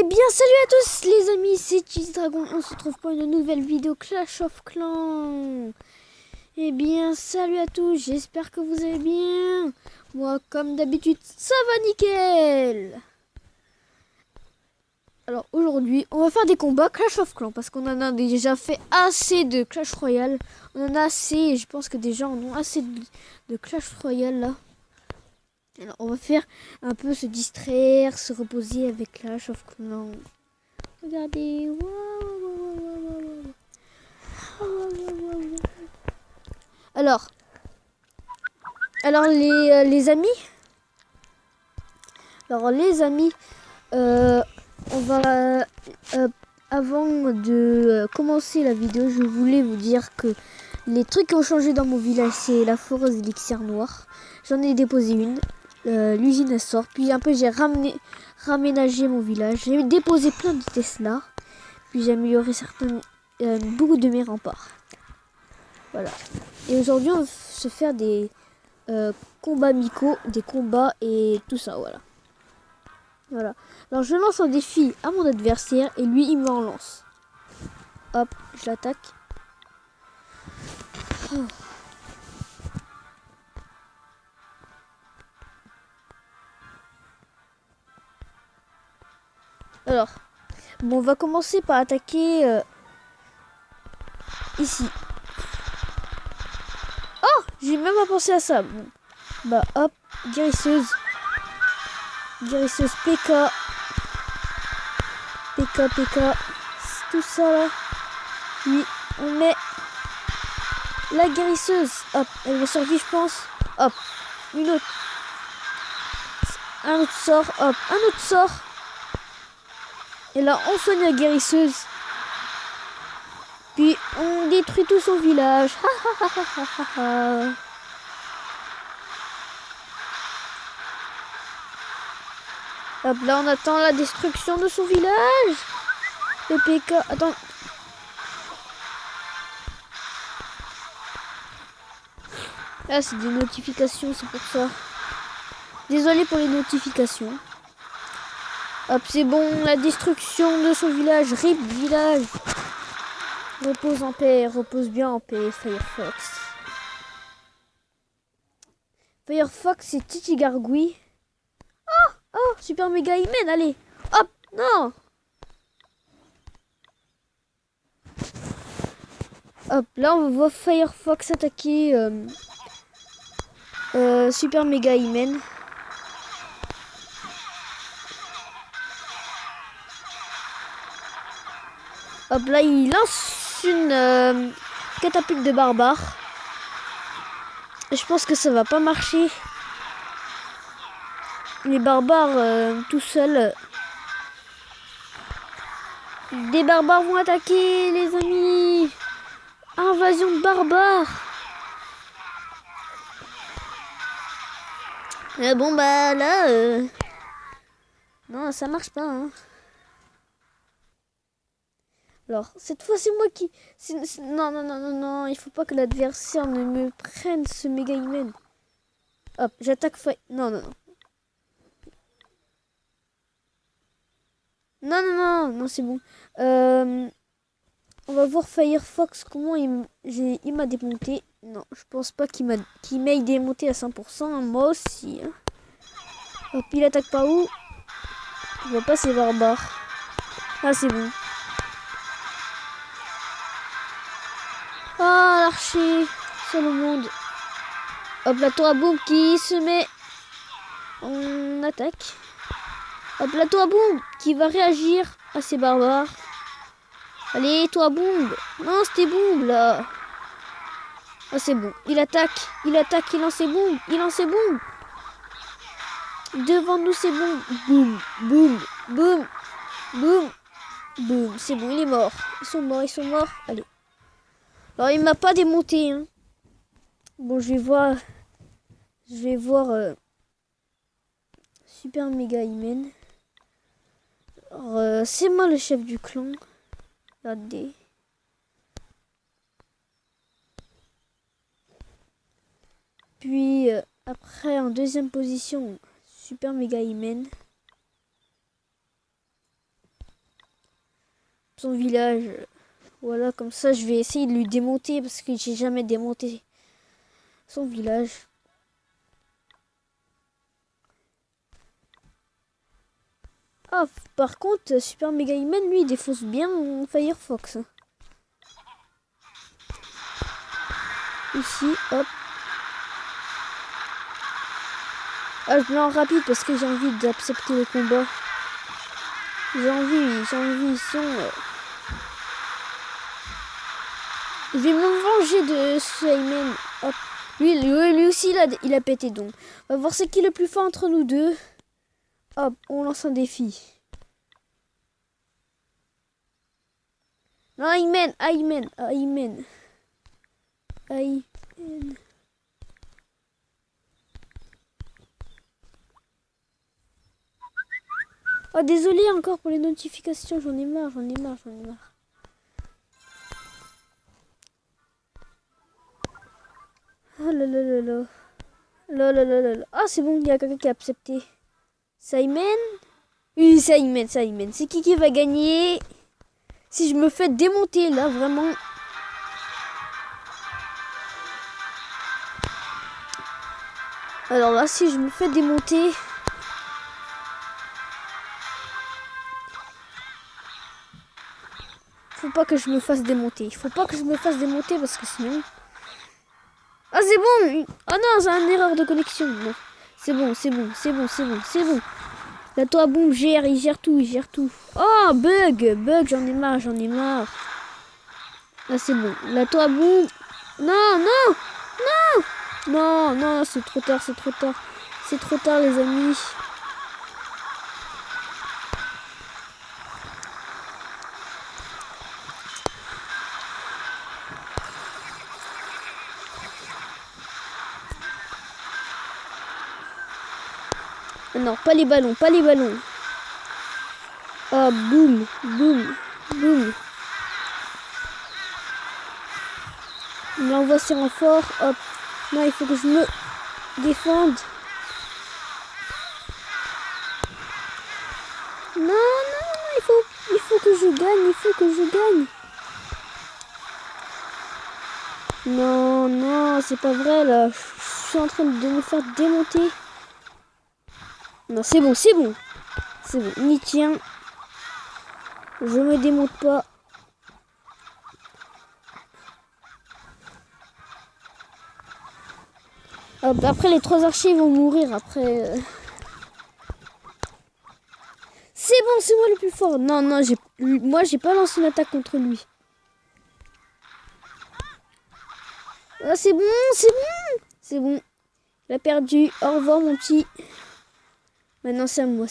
bien salut à tous les amis, c'est Cheese Dragon, on se retrouve pour une nouvelle vidéo Clash of Clans. Eh bien salut à tous, j'espère que vous allez bien. Moi comme d'habitude ça va nickel. Alors aujourd'hui on va faire des combats Clash of Clans parce qu'on en a déjà fait assez de Clash Royale. On en a assez et je pense que des gens en ont assez de Clash Royale là. Alors on va faire un peu se distraire, se reposer avec Clash of Clans. Regardez. Alors les amis. Alors les amis, on va avant de commencer la vidéo, je voulais vous dire que les trucs qui ont changé dans mon village, c'est la foreuse élixir noir. J'en ai déposé une. L'usine elle sort. Puis un peu j'ai raménagé mon village. J'ai déposé plein de Tesla. Puis j'ai amélioré beaucoup de mes remparts. Voilà. Et aujourd'hui on va se faire des combats amicaux, des combats et tout ça. Voilà. Alors je lance un défi à mon adversaire et lui il m'en lance. Hop, je l'attaque. Oh. Alors, bon, on va commencer par attaquer ici. Oh, j'ai même pas pensé à ça. Bon. Bah hop, guérisseuse. Guérisseuse PK. PK. Tout ça là. Puis on met la guérisseuse. Hop, elle va survivre je pense. Hop, une autre. Un autre sort. Hop, un autre sort. Et là on soigne la guérisseuse. Puis on détruit tout son village. Hop, là on attend la destruction de son village. Le PK, attends. Là c'est des notifications, c'est pour ça. Désolé pour les notifications. Hop, c'est bon, la destruction de son village. RIP village. Repose en paix, repose bien en paix, Firefox. Firefox et Titi Gargouille. Oh, super méga hymen, allez. Hop, non. Hop, là on voit Firefox attaquer super méga hymen. Hop, là il lance une catapulte de barbare. Je pense que ça va pas marcher. Les barbares tout seuls. Des barbares vont attaquer les amis. Invasion de barbares. Bon bah là non ça marche pas hein. Alors cette fois c'est moi qui non, il faut pas que l'adversaire ne me prenne ce méga hymen. Hop, j'attaque non c'est bon. On va voir Firefox comment il m'a démonté. Non, je pense pas qu'il m'ait démonté à 100%. Moi aussi. Hein. Hop, il attaque par où? Je vois pas ses barbares. Ah, c'est bon. Ah, l'archer. Seul au monde. Hop, la tour à boum qui se met en attaque. Hop, la tour à boum qui va réagir à ses barbares. Allez, toi, boum. Non, c'était boum, là. Ah, c'est bon. Il attaque, il lance ses boum. Devant nous, c'est bon. Boum. C'est bon, il est mort. Ils sont morts. Allez. Alors, il m'a pas démonté. Hein. Bon, je vais voir super méga hymen. Alors, c'est moi le chef du clan. Regardez. Puis après en deuxième position, super méga hymen. son village. Voilà, comme ça, je vais essayer de lui démonter parce que j'ai jamais démonté son village. Ah, par contre, Super Mega Hymen, lui, il défonce bien Firefox. Ici, hop. Ah, je mets en rapide parce que j'ai envie d'accepter le combat. J'ai envie, ils sont... Je vais me venger de ce Hymen. Hop. Lui aussi, il a pété, donc. On va voir c'est qui le plus fort entre nous deux. Hop, on lance un défi. Non, Hymen. Oh, désolé encore pour les notifications, j'en ai marre. Oh là là là là. Là. Ah, c'est bon, il y a quelqu'un qui a accepté. Simon? Oui, Simon. C'est qui va gagner? Si je me fais démonter, là, vraiment... Alors là, si je me fais démonter... Faut pas que je me fasse démonter. Parce que sinon... Ah, c'est bon! Ah non, c'est une erreur de connexion. Non. C'est bon. La toit bombe il gère tout. Oh, bug, j'en ai marre. Là, c'est bon. La toit bombe... Non, c'est trop tard. C'est trop tard, les amis. Non, pas les ballons. Oh, boum. Il envoie ses renforts. Hop. Non, il faut que je me défende. Non, il faut que je gagne. Non, c'est pas vrai là. Je suis en train de me faire démonter. Non, c'est bon. Ni tien. Je me démonte pas. Hop, après les 3 archers vont mourir après. C'est bon, c'est moi le plus fort. Non, moi j'ai pas lancé une attaque contre lui. Ah, c'est bon. Il a perdu. Au revoir mon petit. Maintenant c'est à moi.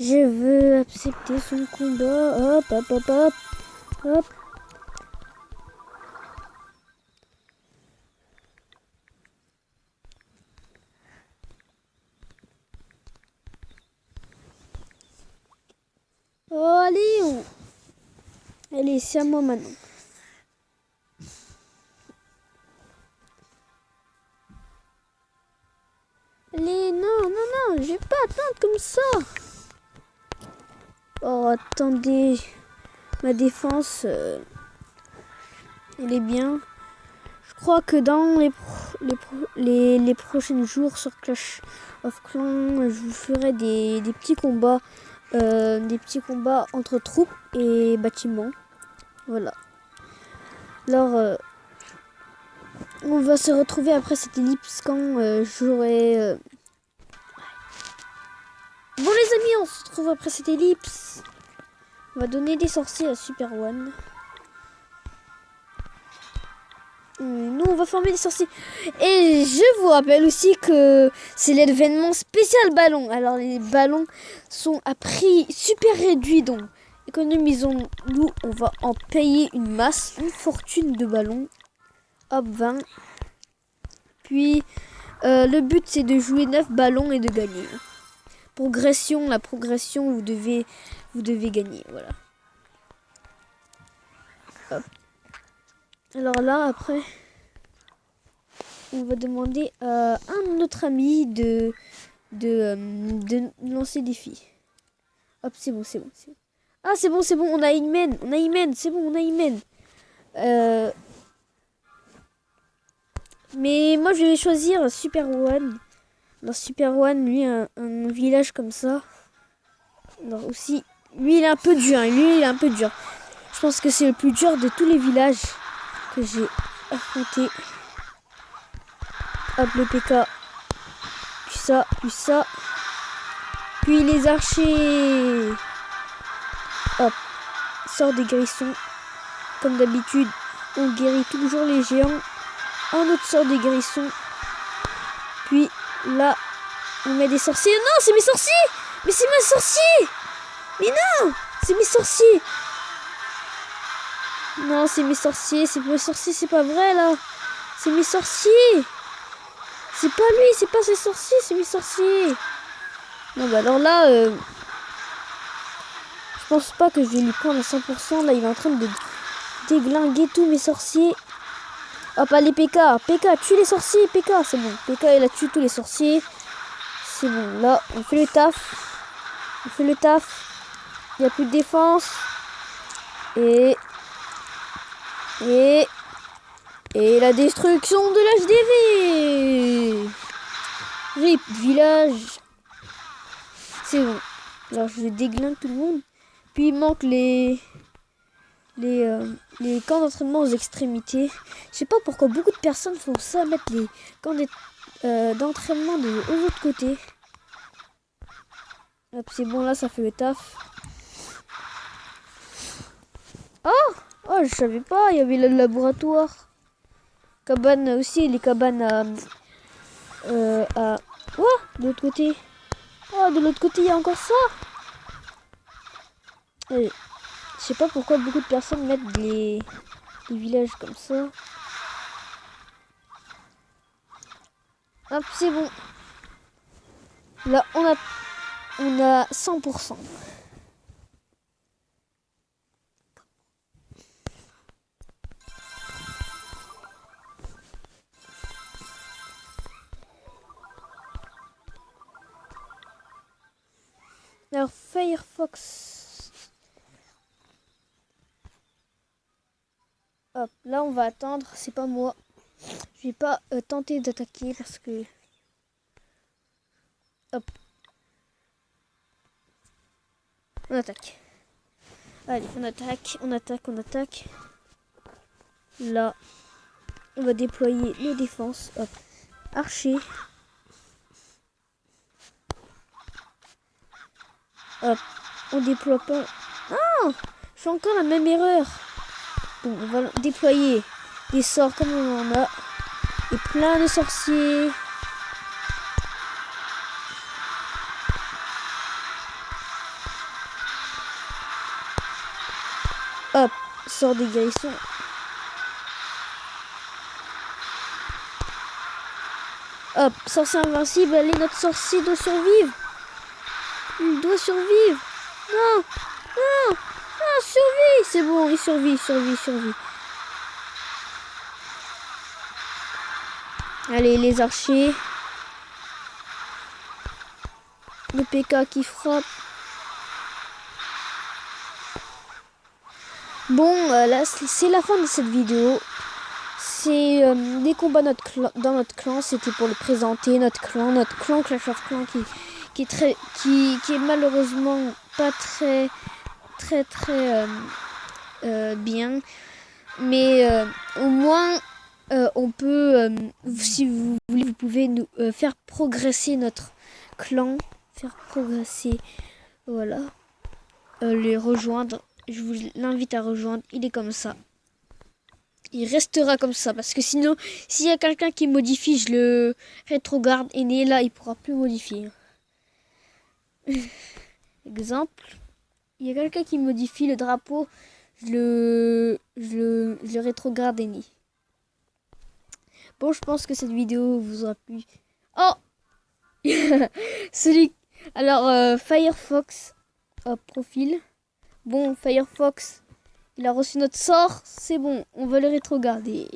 Je veux accepter son combat. Hop. Oh, allez, c'est à moi maintenant. Allez, non, je vais pas attendre comme ça. Oh, attendez. Ma défense, elle est bien. Je crois que dans les prochains jours sur Clash of Clans, je vous ferai des petits combats. Des petits combats entre troupes et bâtiments. Voilà. Alors, on va se retrouver après cette ellipse quand j'aurai... Bon les amis, on se retrouve après cette ellipse. On va donner des sorciers à Super One. Nous, on va former des sorciers. Et je vous rappelle aussi que c'est l'événement spécial ballon. Alors, les ballons sont à prix super réduit. Donc, économisons. Nous, on va en payer une masse, une fortune de ballons. Hop, 20. Puis, le but, c'est de jouer 9 ballons et de gagner. La progression, vous devez gagner. Voilà. Hop. Alors là, après, on va demander à un de notre ami de lancer des défi. Hop, c'est bon. Ah, c'est bon, on a Imen. C'est bon, on a Imen. Mais moi, je vais choisir Super One. Dans Super One, lui, un village comme ça. Alors aussi, lui, il est un peu dur. Je pense que c'est le plus dur de tous les villages que j'ai affronté. Hop, le PK. Puis ça. Puis les archers. Hop, sort des grissons. Comme d'habitude, on guérit toujours les géants. Un autre sort des grissons. Puis là, on met des sorciers. Non, c'est mes sorciers! Mais c'est mes sorciers! Mais non! C'est mes sorciers! Non, c'est mes sorciers, c'est pas vrai là! C'est mes sorciers! C'est pas lui, c'est pas ses sorciers, c'est mes sorciers! Non, bah alors là, je pense pas que je vais lui prendre à 100%. Là, il est en train de déglinguer tous mes sorciers. Hop, allez, PK, tue les sorciers, PK, c'est bon. PK, il a tué tous les sorciers. C'est bon, là, on fait le taf. Il n'y a plus de défense. Et la destruction de l'HDV. RIP, village. C'est bon. Alors, je déglingue tout le monde. Puis, il manque les camps d'entraînement aux extrémités. Je sais pas pourquoi beaucoup de personnes font ça, mettre les camps d'entraînement aux autres côtés. Hop, c'est bon, là ça fait le taf. Oh, je savais pas, il y avait le laboratoire. Cabane aussi, les cabanes à de l'autre côté. Oh, de l'autre côté, il y a encore ça. Je sais pas pourquoi beaucoup de personnes mettent les villages comme ça. Hop, c'est bon. Là, on a 100%. Alors, Firefox. Hop, là, on va attendre. C'est pas moi. Je vais pas tenter d'attaquer parce que... Hop. On attaque. Allez, on attaque. Là, on va déployer nos défenses. Hop. Archer. Hop. On déploie pas... Ah, je fais encore la même erreur. Bon, on va déployer des sorts comme on en a. Et plein de sorciers. Hop, sort des grissons. Hop, sorcier invincible. Allez, notre sorcier doit survivre. Il doit survivre. Non, survie. C'est bon, il survit. Allez, les archers. Le PK qui frappe. Bon, là, c'est la fin de cette vidéo. C'est des combats dans notre clan. C'était pour le présenter, notre clan Clash of Clans qui est malheureusement pas très bien. Mais au moins, on peut, si vous voulez, vous pouvez nous faire progresser notre clan. Voilà. Les rejoindre. Je vous l'invite à rejoindre. Il est comme ça. Il restera comme ça. Parce que sinon, s'il y a quelqu'un qui modifie, je le rétrograde. Et né là, il pourra plus modifier. Exemple. Il y a quelqu'un qui modifie le drapeau. Je le rétrograde et né. Bon, je pense que cette vidéo vous aura plu. Oh Alors, Firefox. Profil. Bon, Firefox, il a reçu notre sort. C'est bon, on va le rétrograder.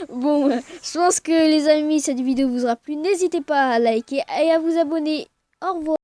Bon, je pense que les amis, cette vidéo vous aura plu. N'hésitez pas à liker et à vous abonner. Au revoir.